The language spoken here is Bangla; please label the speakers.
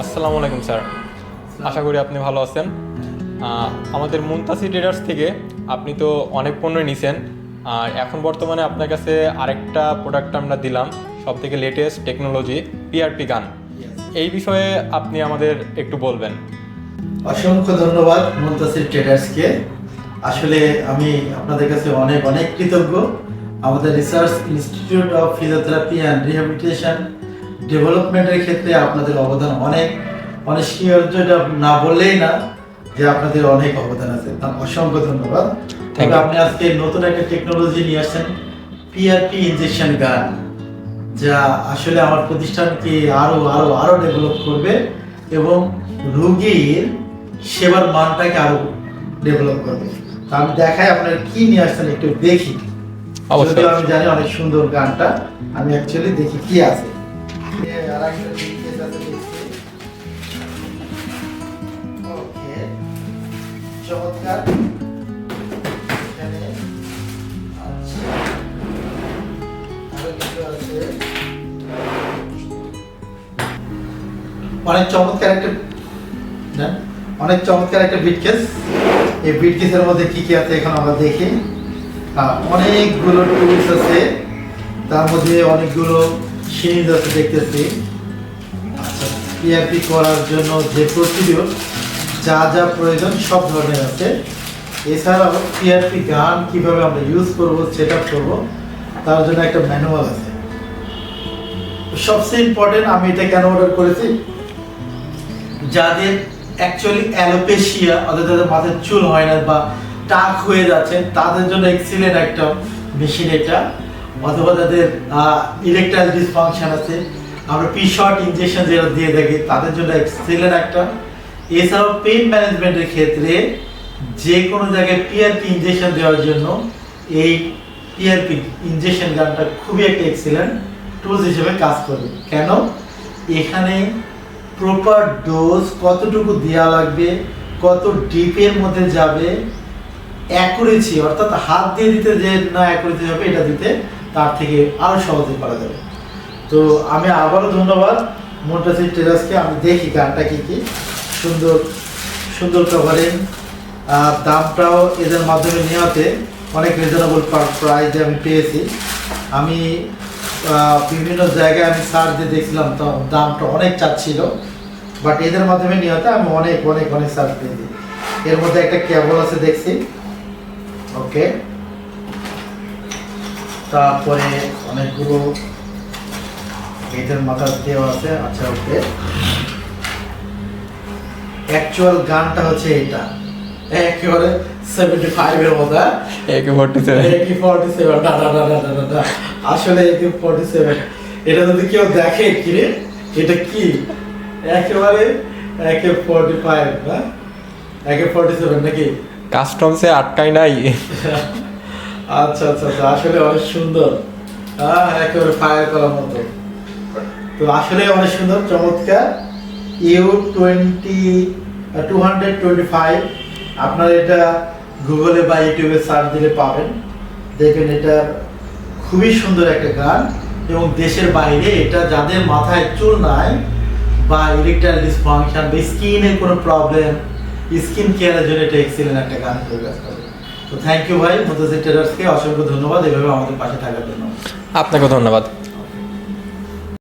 Speaker 1: আসসালামু আলাইকুম স্যার, আশা করি আপনি ভালো আছেন। আমাদের মুনতাসির ট্রেডার্স থেকে আপনি তো অনেক পণ্য নিছেন, আর এখন বর্তমানে আপনার কাছে আরেকটা প্রোডাক্ট আমরা দিলাম, সব থেকে লেটেস্ট টেকনোলজি পিআরপি গান। এই বিষয়ে আপনি আমাদের একটু বলবেন।
Speaker 2: অসংখ্য ধন্যবাদ মুনতাসির ট্রেডার্সকে। আসলে আমি আপনাদের কাছে অনেক অনেক কৃতজ্ঞ। আমাদের research institute of physiotherapy and rehabilitation ডেভেলপমেন্টের ক্ষেত্রে আপনাদের অবদান অনেক অনস্বীকার্য, এটা না বললেই না যে আপনাদের অনেক অবদান আছে। তার অসংখ্য ধন্যবাদ। তবে আপনি আজকে নতুন একটা টেকনোলজি নিয়ে আসছেন, পিআরপি ইনজেকশন গান, যা আসলে আমার প্রতিষ্ঠানকে আরো আরো আরো ডেভেলপ করবে এবং রোগীর সেবার মানটাকে আরো ডেভেলপ করবে। তো আমি দেখাই আপনার কি নিয়ে আসছেন, একটু দেখি। যদিও আমি জানি অনেক সুন্দর গানটা, আমি অ্যাকচুয়ালি দেখি কি আছে। ওকে, চমৎকার। এখানে আচ্ছা, আরো কিছু আছে। অনেক চমৎকার একটা বিটকেস। এই বিটকেসের মধ্যে কি কি আছে এখন আমরা দেখি। অনেকগুলো টুলস আছে, তার মধ্যে অনেকগুলো সিরিজ আছে দেখতেছি। আচ্ছা, পিআরপি করার জন্য যে প্রসিডিউর যা যা প্রয়োজন সব ধরনের আছে। এছাড়াও পিআরপি গান কিভাবে আমরা ইউজ করব, সেট আপ করবো, তার জন্য একটা ম্যানুয়াল আছে। সবচেয়ে ইম্পর্টেন্ট, আমি এটা কেন অর্ডার করেছি, যাদের অ্যাকচুয়ালি অ্যালোপেশিয়া, অর্থাৎ যাদের মাথায় চুল হয় না বা টাক হয়ে যাচ্ছে, তাদের জন্য এক্সিলেন্ট একটা মেশিন এটা। অথবা যাদের ইরেকটাইল ডিসফাংশন আছে, আমরা পি শর্ট ইনজেকশন যেটা দিয়ে থাকি, তাদের জন্য এক্সিলেন্ট একটা। এছাড়াও পেইন ম্যানেজমেন্টের ক্ষেত্রে যে কোনো জায়গায় পিআরপি ইনজেকশন দেওয়ার জন্য এই পিআরপি ইনজেকশন গানটা খুবই একটা এক্সিলেন্ট টুলস হিসেবে কাজ করবে। কেন? এখানে প্রপার ডোজ কতটুকু দেওয়া লাগবে, কত ডিপের মধ্যে যাবে, অ্যাকুরেসি অর্থাৎ হাত দিয়ে দিতে যে না অ্যাকুরেসি হবে, এটা দিতে তার থেকে আরো সহজে করা যাবে। তো আমি আবারও ধন্যবাদ মুনতাসির ট্রেডার্সকে। আমি দেখি গানটা কি কি সুন্দর সুন্দর কভারিং। দামটাও এদের মাধ্যমে নেওয়াতে অনেক রিজনেবল প্রাইসে আমি পেয়েছি। আমি বিভিন্ন জায়গায় আমি সার্চ দিয়ে দেখছিলাম, তো দামটা অনেক চাচ্ছিল, বাট এদের মাধ্যমে নেওয়াতে আমি অনেক অনেক অনেক সার্চ পেয়েছি। এর মধ্যে একটা কেবল আছে দেখছি, ওকে। তারপরে অনেকগুলো এদের মাথা দেওয়া আছে। আচ্ছা, ওকে। অ্যাকচুয়াল গানটা হচ্ছে এটা, একেবারে 75 এর মতো, AK-47 না, আসলে AK-47 এটা যদি কেউ দেখে কিরে এটা কি, একেবারে AK-45 না, AK-47 নাকি
Speaker 1: কাস্টমসে আটকাই নাই।
Speaker 2: আচ্ছা আচ্ছা আচ্ছা, আসলে অনেক সুন্দর, একেবারে ফায়ার করার মতো। তো আসলে অনেক সুন্দর, চমৎকার। U225 আপনারা এটা গুগলে বা ইউটিউবে সার্চ দিলে পাবেন। দেখবেন এটা খুবই সুন্দর একটা গান, এবং দেশের বাইরে এটা যাদের মাথায় চুল নাই বা ইরেকটাইল ডিসফাংশন বা স্কিনের কোনো প্রবলেম, স্কিন কেয়ারের জন্য এটা এক্সিলেন্ট একটা গান হিসেবে কাজ করে। তো থ্যাংক ইউ ভাই মুনতাসির ট্রেডার্সকে, অসংখ্য ধন্যবাদ এভাবে আমাদের পাশে থাকার জন্য।
Speaker 1: আপনাকে ধন্যবাদ।